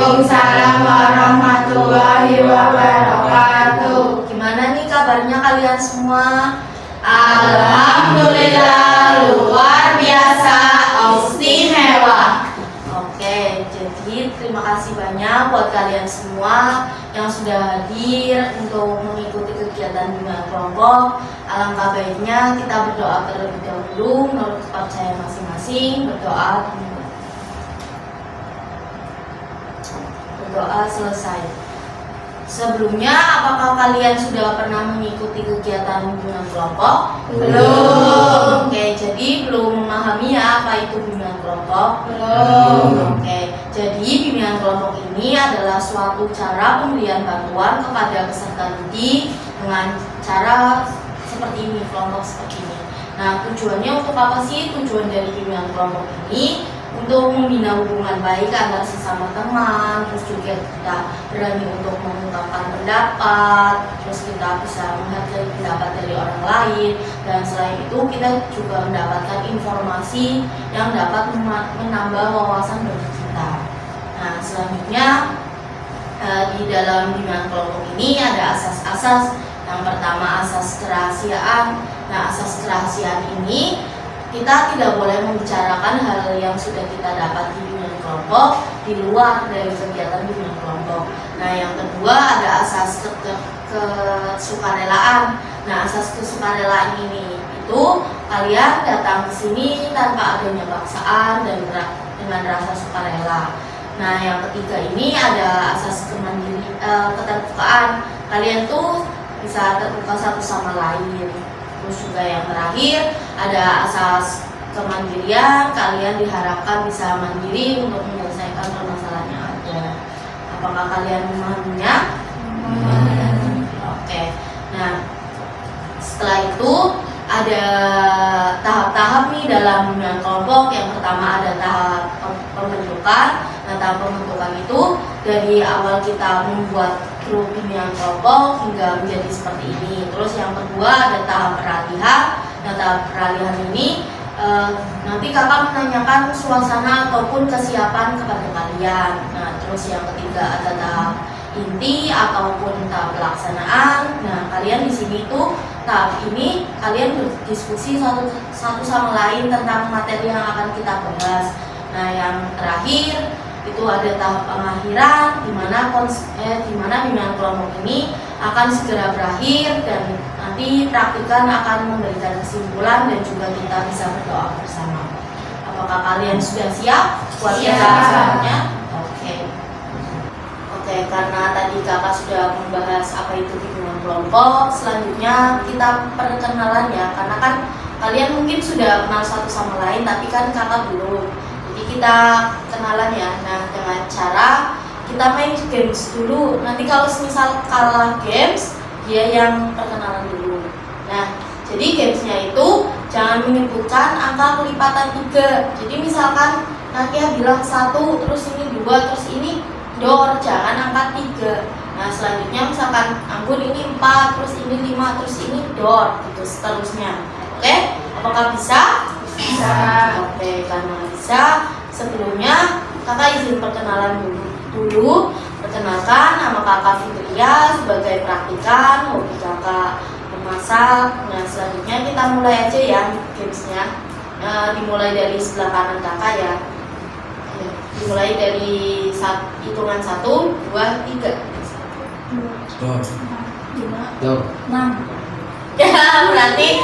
Waalaikumsalam warahmatullahi wabarakatuh. Gimana nih kabarnya kalian semua? Alhamdulillah, luar biasa, istimewa. Oke, jadi terima kasih banyak buat kalian semua yang sudah hadir untuk mengikuti kegiatan bimbingan kelompok. Alangkah baiknya kita berdoa terlebih dahulu menurut kepercayaan masing-masing. Berdoa selesai. Sebelumnya, apakah kalian sudah pernah mengikuti kegiatan bimbingan kelompok? Belum. Oke, jadi belum memahami ya apa itu bimbingan kelompok? Belum. Oke, jadi bimbingan kelompok ini adalah suatu cara pemberian bantuan kepada peserta didik dengan cara seperti ini, kelompok seperti ini. Nah, tujuannya untuk apa sih? Tujuan dari bimbingan kelompok ini untuk membina hubungan baik antar sesama teman, terus juga kita berani untuk mengungkapkan pendapat, terus kita bisa menghargai pendapat dari orang lain, dan selain itu kita juga mendapatkan informasi yang dapat menambah wawasan bagi kita. Nah, selanjutnya di dalam bimbingan kelompok ini ada asas-asas. Yang pertama, asas kerahasiaan. Nah, asas kerahasiaan ini kita tidak boleh membicarakan hal yang sudah kita dapat di bimbingan kelompok di luar dari kegiatan bimbingan kelompok. Nah, yang kedua ada asas kesukarelaan. Nah, asas kesukarelaan ini itu kalian datang ke sini tanpa adanya paksaan dan dengan rasa sukarela. Nah, yang ketiga ini ada asas keterbukaan. Kalian tuh bisa terbuka satu sama lain. Terus juga yang terakhir ada asas kemandirian. Kalian diharapkan bisa mandiri untuk menyelesaikan permasalahan yang ada. Apakah kalian memahaminya? Oke. Nah, setelah itu ada tahap-tahap nih dalam bimbingan kelompok. Yang pertama ada tahap pembentukan. Nah, tahap pembentukan itu dari awal kita membuat grup bimbingan kelompok hingga menjadi seperti ini. Terus yang kedua ada tahap peralihan. Nah, tahap peralihan ini nanti kakak menanyakan suasana ataupun kesiapan kepada kalian. Nah, terus yang ketiga ada tahap inti ataupun tahap pelaksanaan. Nah, kalian di sini tuh tahap ini kalian berdiskusi satu sama lain tentang materi yang akan kita bahas. Nah, yang terakhir itu ada tahap pengakhiran di mana bimbingan kelompok ini akan segera berakhir dan nanti praktikan akan memberikan kesimpulan dan juga kita bisa berdoa bersama. Apakah kalian sudah siap buat selanjutnya? Oke, karena tadi kakak sudah membahas apa itu bimbingan kelompok, selanjutnya kita perkenalan ya, karena kan kalian mungkin sudah kenal satu sama lain tapi kan kakak belum. Jadi kita kenalan ya. Nah, dengan cara kita main games dulu. Nanti kalau misal kalah games, dia yang perkenalan dulu. Nah, jadi gamesnya itu jangan menyebutkan angka kelipatan 3. Jadi misalkan Nakia bilang 1, terus ini 2, terus ini dor, jangan angka 3. Nah, selanjutnya misalkan Anggun ini 4, terus ini 5, terus ini dor, gitu seterusnya. Oke, apakah bisa? Bisa. Oke, karena bisa, sebelumnya kakak izin perkenalan dulu. Perkenalkan, nama kakak Fitria sebagai praktikan, hobi kakak memasak. Nah, selanjutnya kita mulai aja ya gamesnya. Dimulai dari sebelah kanan kakak ya. Dimulai dari hitungan 1, 2, 3. 6. Ya, berarti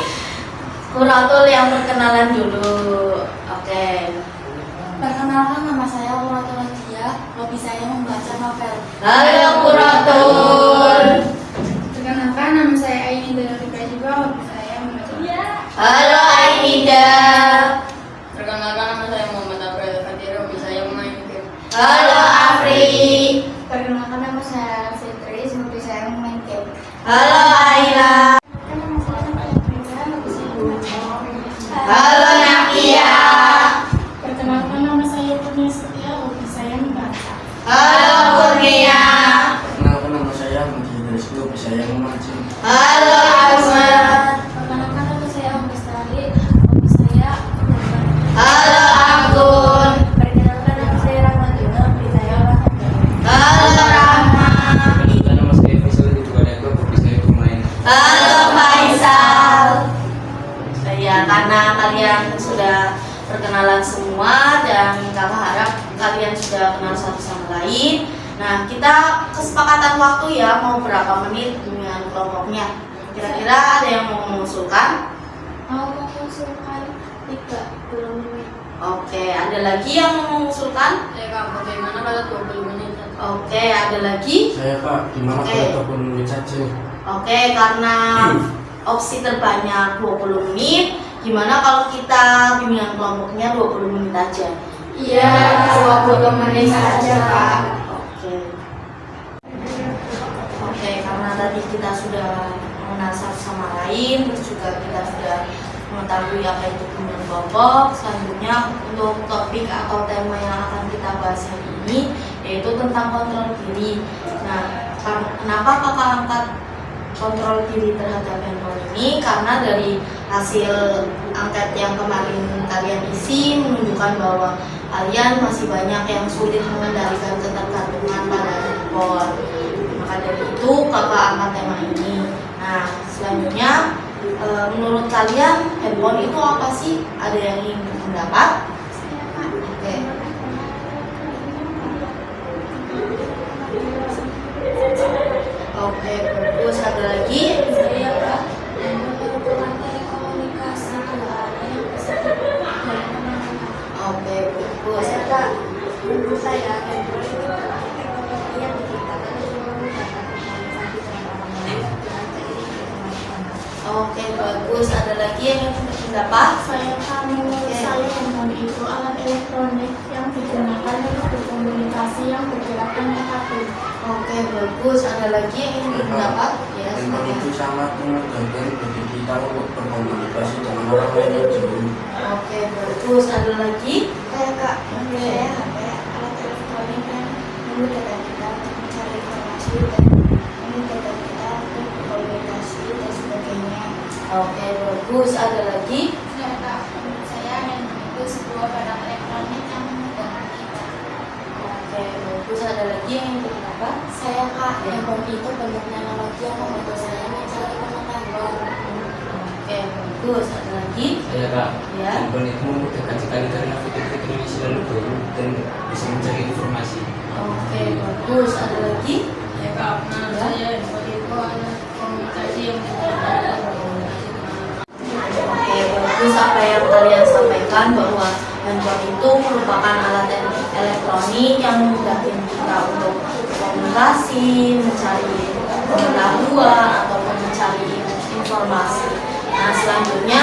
Kuratul yang perkenalan dulu. Oke. Perkenalkan, nama saya Kuratul Nadia. Hobi saya membaca novel. Halo Kuratul. Perkenalkan, nama saya Ainida Rika juga. Hobi saya membaca novel. Halo Ainida. Perkenalkan, nama saya Muhammad April Fatir. Hobi saya main game. Halo Afri. Perkenalkan, nama saya Fitri. Hobi saya main game. Halo Aila. Nama saya Nadia. Hobi saya membaca novel. Halo Nakia. Perkenalkan, nama saya Kurnia Setia. Hobi saya membaca. Halo Kurnia. Perkenalkan, nama saya Mujib Rizky. Hobi saya memancing. Halo Ahmad. Perkenalkan, nama saya Bestari. Hobi saya membaca. Halo Anggun. Perkenalkan, nama saya Rahmat Yuna. Hobi saya olahraga. karena kalian sudah perkenalan semua dan kakak harap kalian sudah kenal satu sama lain. Nah, kita kesepakatan waktu ya, mau berapa menit dengan kelompoknya. Kira-kira ada yang mau mengusulkan? Mau mengusulkan 30 menit. Oke, ada lagi yang mau mengusulkan? Ya kak, bagaimana kalau 20 menit? Oke, ada lagi? Saya Kak, gimana Oke. kalau 20 menit saja? Oke, karena opsi terbanyak 20 menit, gimana kalau kita bimbingan kelompoknya 20 menit aja? Iya, 20 menit saja, Pak. Oke, karena tadi kita sudah mengenal satu sama lain, terus juga kita sudah mengetahui apa itu bimbingan kelompok. Selanjutnya untuk topik atau tema yang akan kita bahas hari ini yaitu tentang kontrol diri. Nah, kenapa kakak angkat kontrol diri terhadap handphone ini? Karena dari hasil angket yang kemarin kalian isi menunjukkan bahwa kalian masih banyak yang sulit mengendalikan ketergantungan pada handphone. Maka dari itu kakak angkat tema ini. Nah, selanjutnya menurut kalian handphone itu apa sih? Ada yang ingin mendapat? Oke. Oke, bagus. Ada lagi? Saya Kak, dan merupakan telekomunikasi suara yang bisa dilakukan kemana-mana. Oke, bagus. Saya Kak, menurut saya handphone itu adalah teknologi yang diciptakan untuk memudahkan komunikasi dengan orang lain dengan seiring kemajuan. Oke, bagus. Ada lagi yang ingin mendapat? Saya Kak, menurut saya handphone itu alat elektronik yang digunakan untuk berkomunikasi yang bergerak tanpa kabel. Oke, bagus. Ada lagi yang ingin mendapat? Ya, Handphone itu silakan. sangat memudahkan bagi kita untuk berkomunikasi dengan orang lain yang jauh. Oke, bagus. Ada lagi? Saya Kak, menurut saya HP alat elektronik yang memudahkan kita untuk mencari informasi dan memudahkan kita untuk berkomunikasi dan sebagainya. Oke, bagus. Ada lagi? Saya Kak, menurut saya handphone itu sebuah barang elektronik yang memudahkan kita. Oke, bagus. Ada lagi yang ingin mendapat? Saya Kak, handphone itu bentuk teknologi yang membantu saya mencari pengetahuan. Oke, bagus. Ada lagi? Ya kak, Ya. handphone itu memudahkan sekali karena fitur-fitur ini selalu baru dan bisa mencari informasi. Oke, bagus. Ada lagi? Ya kak, menurut saya handphone itu alat komunikasi yang digunakan untuk berkomunikasi dengan orang lain. Oke, bagus apa yang kalian sampaikan bahwa handphone itu merupakan alat elektronik yang memudahkan kita untuk komunikasi, mencari pengetahuan ataupun mencari informasi. Nah, selanjutnya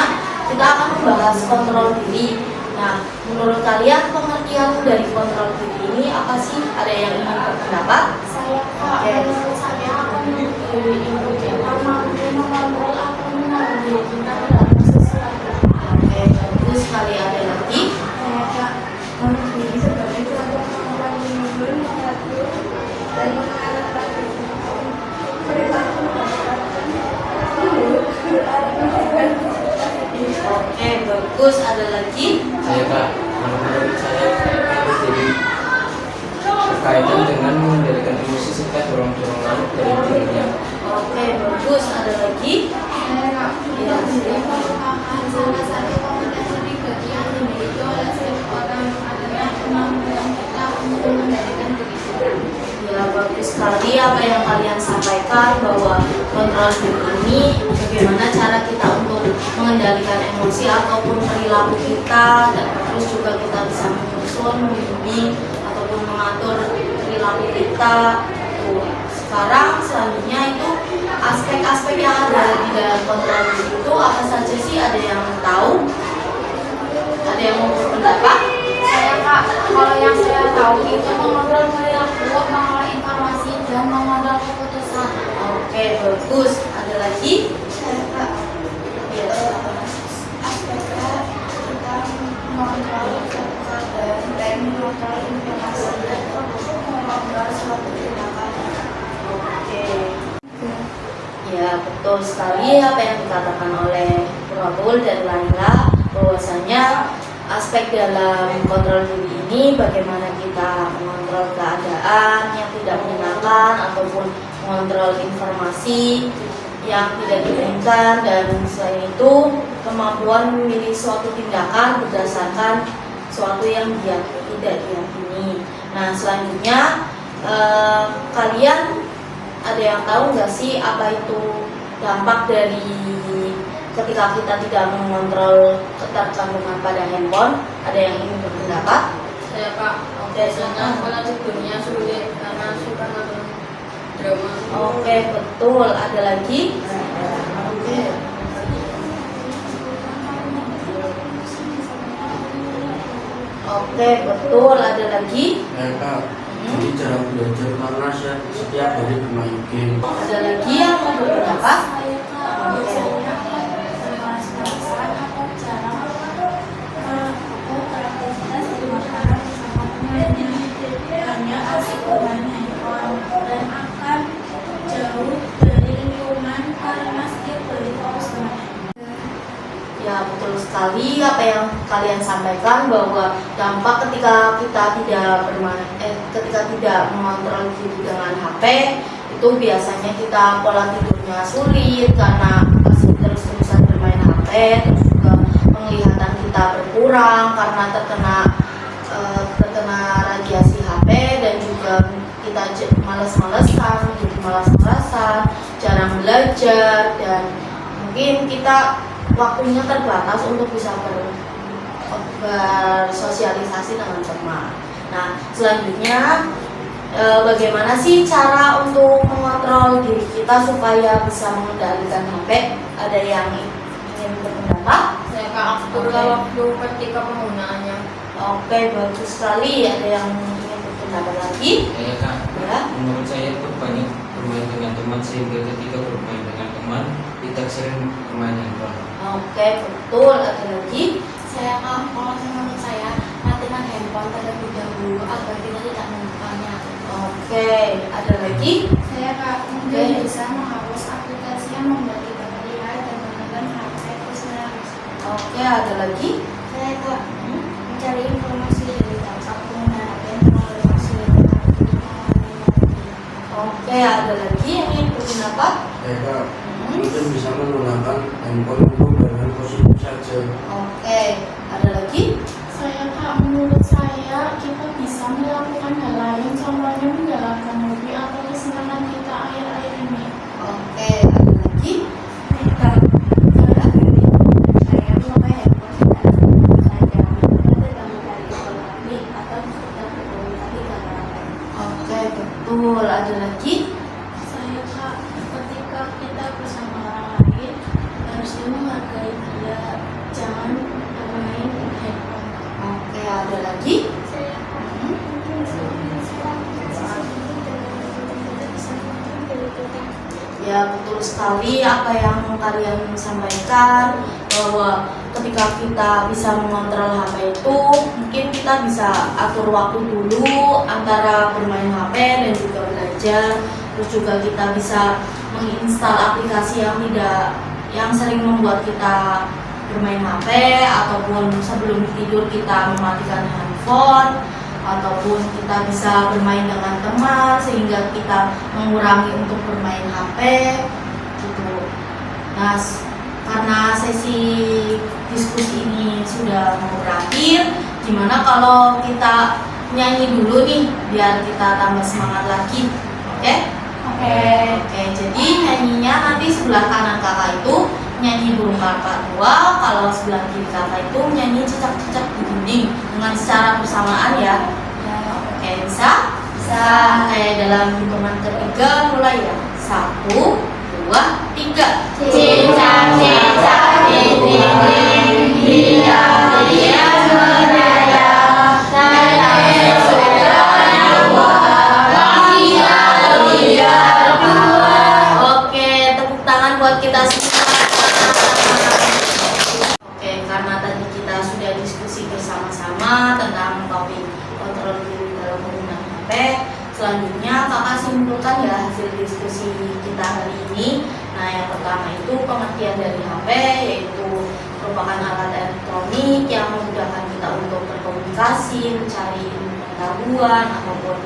kita akan membahas kontrol diri. Nah, menurut kalian pengertian dari kontrol diri ini apa sih? Ada yang ingin berpendapat? Saya Kak, menurut saya kontrol diri itu kita mampu mengontrol atau menahan diri kita dalam sesuatu. Oke, bagus sekali. Ada lagi? Saya Kak, kontrol diri sebagai suatu kemampuan menunjukkan mengatur dan mengarahkan perilaku Oke, bagus. Ada lagi? Saya kak, menurut saya itu jadi berkaitan dengan mengendalikan emosi serta dorong-dorongan dari dirinya. Oke, bagus. Ada lagi? Saya Kak, kontrol diri merupakan salah satu komunikasi pribadi yang dimiliki oleh setiap orang adalah kemampuan kita untuk mengendalikan diri sendiri. Ya, bagus sekali apa yang kalian sampaikan bahwa kontrol diri ini bagaimana cara kita untuk mengendalikan emosi ataupun perilaku kita, dan terus juga kita bisa menyusun, membimbing ataupun mengatur perilaku kita. Tuh. Sekarang selanjutnya itu aspek-aspek yang ada di dalam kontrol diri itu apa saja sih? Ada yang tahu? Ada yang mau berpendapat? Saya Kak, kalau yang saya tahu itu mengontrol perilaku, mengolah informasi dan mengontrol keputusan. Oke, bagus. Ada lagi? Saya Kak, Ya, silakan. aspeknya kita mengontrol keadaan dan mengontrol informasi dan mengontrol suatu tindakan. Oke. Ya, betul sekali apa yang dikatakan oleh Rahul dan Laila, bahwasanya aspek dalam kontrol diri ini bagaimana kita mengontrol keadaan yang tidak menyenangkan ataupun mengontrol informasi. yang tidak diinginkan, dan selain itu kemampuan memilih suatu tindakan berdasarkan suatu yang dia tidak diyakini. Nah, selanjutnya kalian ada yang tahu nggak sih apa itu dampak dari ketika kita tidak mengontrol ketergantungan pada handphone? Ada yang ingin berpendapat? Saya Kak, biasanya pola tidurnya sulit karena suka nonton drama. Oke, betul. Ada lagi? Oke, betul. Ada lagi? Mereka jadi jarang belajar karena setiap hari bermain game. Ada lagi yang mau berpendapat? Saya Kak, biasanya malas-malasan atau jarang melakukan beraktivitas di makanan bersama temannya, hanya asik bermain handphone dan akan jauh dari lingkungan karena setiap beli terus bermain. Ya, betul sekali apa yang kalian sampaikan, bahwa dampak ketika kita ketika tidak mengontrol diri dengan HP itu biasanya kita pola tidurnya sulit karena masih terus-terusan bermain HP, terus juga penglihatan kita berkurang karena terkena radiasi HP, dan juga kita malas-malasan, jarang belajar, dan mungkin kita waktunya terbatas untuk bisa bersosialisasi dengan teman. Nah, selanjutnya bagaimana sih cara untuk mengontrol diri kita supaya bisa mengendalikan HP? Ada yang ingin berpendapat? Saya Kak, aturlah waktu ketika penggunaannya. Oke, bagus sekali. Ada yang ingin berpendapat lagi? Ya Kak, Ya. menurut saya perbanyak bermain dengan teman sehingga ketika bermain dengan teman kita sering bermain handphone. Oke, betul. Ada lagi? Saya kalau menurut saya matikan handphone terlebih dahulu agar kita tidak membukanya. Oke, ada lagi? Saya Kak, mungkin bisa menghapus aplikasi yang membuat kita terlihat dan menekan HP terus-menerus. Oke, ada lagi? Saya Kak, mencari informasi dari dampak penggunaan HP melalui fasilitas Oke, ada lagi yang ingin berpendapat? Mereka mungkin bisa menggunakan handphone untuk hal-hal positif saja. Oke, ada lagi? Saya Kak, menurut saya kita bisa melakukan hal lain, contohnya menjalankan hobi atau kesenangan kita akhir-akhir ini. Oke, ada lagi? saya memakai handphone saja tergantung dari ekonomi atau sekedar berkomunikasi dengan orang lain. Oke, betul. Ada lagi? Saya Kak, ketika kita bersama orang lain harusnya menghargai dia, jangan bermain handphone. Oke, ada lagi? Saya Kak, mungkin Ya, betul sekali apa yang kalian sampaikan, bahwa ketika kita bisa mengontrol HP itu mungkin kita bisa atur waktu dulu antara bermain HP dan juga belajar. Terus juga kita bisa menginstal aplikasi yang sering membuat kita bermain HP, ataupun sebelum tidur kita mematikan handphone, ataupun kita bisa bermain dengan teman sehingga kita mengurangi untuk bermain HP gitu. Nah, karena sesi diskusi ini sudah mau berakhir, gimana kalau kita nyanyi dulu nih biar kita tambah semangat lagi? Oke? Oke, jadi nyanyinya nanti sebelah kanan kakak itu nyanyi burung kakak 2, kalau sebelah kiri kakak itu nyanyi cicak-cicak di dinding dengan secara bersamaan ya. Oke, bisa? Bisa. Kayak dalam hitungan ketiga mulai ya. 1, 2, 3. Cicak-cicak di dinding, diam-diam menayang, nenek sudah Oke, tepuk tangan buat kita semua. Oke, karena tadi kita sudah diskusi bersama-sama tentang topik kontrol diri dalam penggunaan HP. Selanjutnya kakak simpulkan ya hasil diskusi kita hari ini. Nah, yang pertama itu pengertian dari HP, yaitu merupakan alat elektronik yang memudahkan kita untuk berkomunikasi, mencari ilmu pengetahuan, ataupun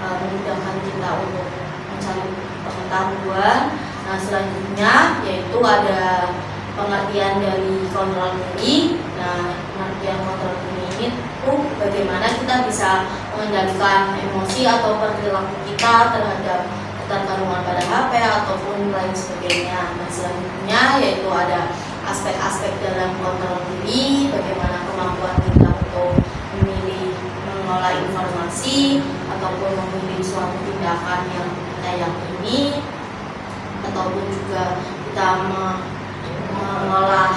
memudahkan kita untuk mencari pengetahuan. Nah, selanjutnya yaitu ada pengertian dari kontrol diri. Nah, pengertian kontrol diri ini tuh bagaimana kita bisa mengendalikan emosi atau perilaku kita terhadap ketergantungan pada HP ataupun lain sebagainya. Nah, selanjutnya yaitu ada aspek-aspek dalam kontrol diri, bagaimana kemampuan kita untuk memilih mengolah informasi ataupun memilih suatu tindakan yang kita yakini, ataupun juga kita mengolah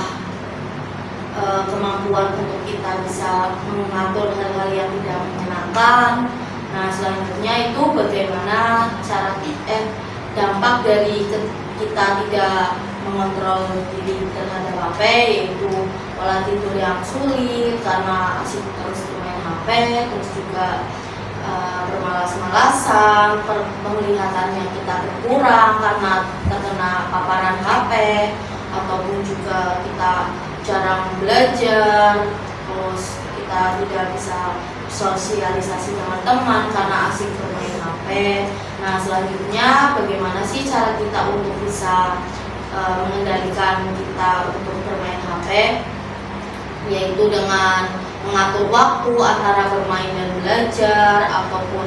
kemampuan untuk kita bisa mengatur hal-hal yang tidak menyenangkan. Nah, selanjutnya itu bagaimana cara dampak dari kita tidak mengontrol diri terhadap HP, yaitu pola tidur yang sulit karena asik terus bermain HP, terus juga bermalas-malasan, penglihatannya kita berkurang karena terkena paparan HP, ataupun juga kita jarang belajar, terus kita tidak bisa sosialisasi dengan teman karena asik bermain HP. Nah, selanjutnya bagaimana sih cara kita untuk bisa mengendalikan kita untuk bermain HP, yaitu dengan mengatur waktu antara bermain dan belajar, ataupun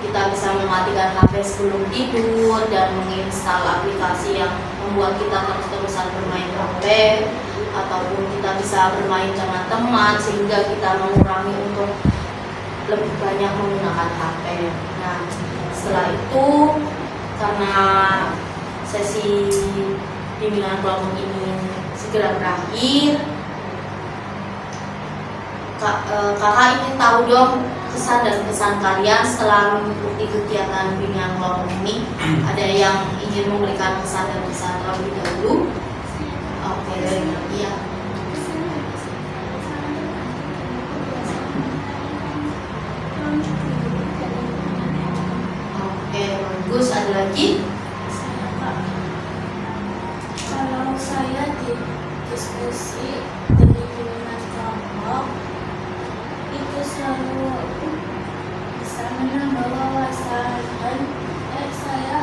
kita bisa mematikan HP sebelum tidur dan menginstal aplikasi yang membuat kita terus-terusan bermain HP, ataupun kita bisa bermain dengan teman sehingga kita mengurangi untuk lebih banyak menggunakan HP. Nah, setelah itu karena sesi bimbingan kelompok ini segera berakhir, kakak ingin tahu dong kesan dan pesan kalian setelah mengikuti kegiatan bimbingan kelompok ini. Ada yang ingin memberikan kesan dan pesan terlebih dahulu? Oke, iya. Oke, bagus. Ada lagi? Kalau saya di diskusi dari bimbingan kelompok itu selalu bisa menambah wawasan dan saya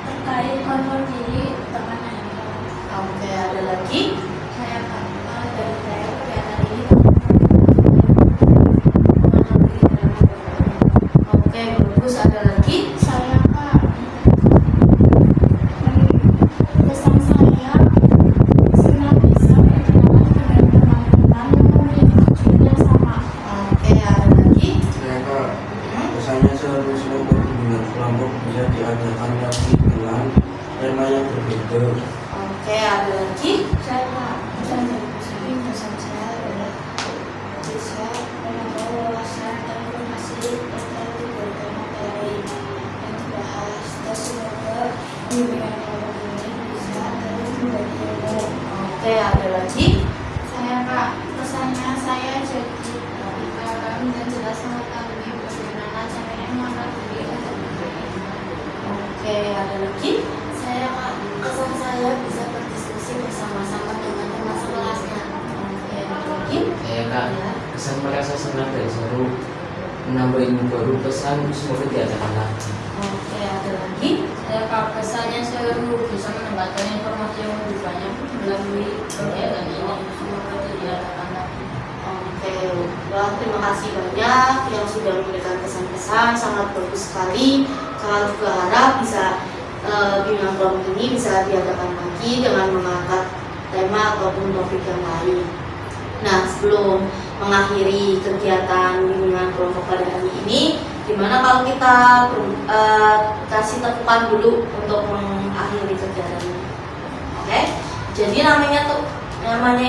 terkait kontrol diri dengan handphone. Oke, ada lagi? Saya dari saya kegiatan ini Oke, bagus. Ada lagi? Saya Kak, pesan saya senang bisa berkenalan dengan teman-teman yang memiliki tujuan yang sama. Oke, ada lagi? Saya Kak, pesannya selalu senang berbimbingan kelompok bisa diadakan lagi dengan tema yang berbeda. Oke, ada lagi? Saya Kak, pesan saya adalah bisa menambah wawasan dan informasi terkait berbagai materi yang dibahas dan semoga bimbingan kelompok ini bisa terus membagi ilmu. Oke, ada lagi? Saya Kak, pesannya saya jadi paham dan jelas mengetahui bagaimana caranya mengontrol diri untuk bermain. Oke, ada lagi? saya Kak, pesan saya bisa berdiskusi bersama-sama dengan teman sekelasnya. Oke, ada lagi? Saya Kak, kesan merasa senang dan seru, menambah ilmu baru, pesan semoga diadakan lagi. Oke, ada lagi? Saya Kak, pesannya seru, bisa mendapatkan informasi yang lebih banyak melalui kegiatan ini. Semoga diadakan lagi. Oke, wah, terima kasih banyak yang sudah memberikan pesan-pesan, sangat bagus sekali. Kakak juga harap bisa bimbingan kelompok ini bisa diadakan lagi dengan mengangkat tema ataupun topik yang lain. Nah, sebelum mengakhiri kegiatan bimbingan kelompok pada hari ini, gimana kalau kita kasih tepukan dulu untuk mengakhiri kegiatan ini? Oke, jadi namanya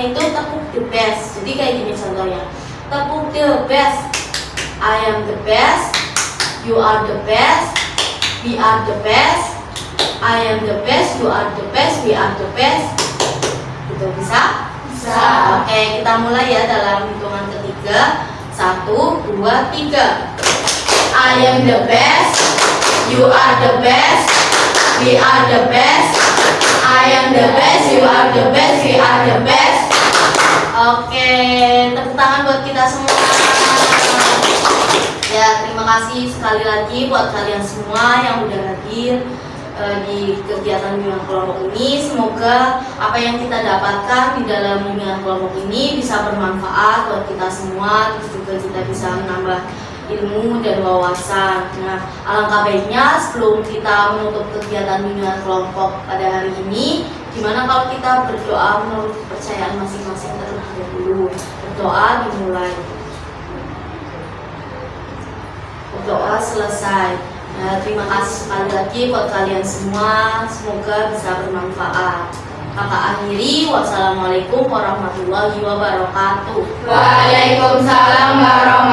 itu tepuk the best. Jadi kayak gini contohnya, tepuk the best. I am the best, you are the best, we are the best. I am the best, you are the best, we are the best. Gitu, bisa? Bisa. Oke, kita mulai ya dalam hitungan ketiga. 1, 2, 3. I am the best, you are the best, we are the best. I am the best, you are the best, we are the best. Oke, tepuk tangan buat kita semua. Ya, terima kasih sekali lagi buat kalian semua yang udah hadir. di kegiatan bimbingan kelompok ini. Semoga apa yang kita dapatkan di dalam bimbingan kelompok ini bisa bermanfaat buat kita semua, terus juga kita bisa menambah ilmu dan wawasan. Nah, alangkah baiknya sebelum kita menutup kegiatan bimbingan kelompok pada hari ini, gimana kalau kita berdoa menurut kepercayaan masing-masing terlebih dahulu. Berdoa dimulai. Berdoa selesai. Nah, terima kasih sekali lagi buat kalian semua. Semoga bisa bermanfaat. Kakak akhiri, wassalamualaikum warahmatullahi wabarakatuh. Waalaikumsalam warahmatullahi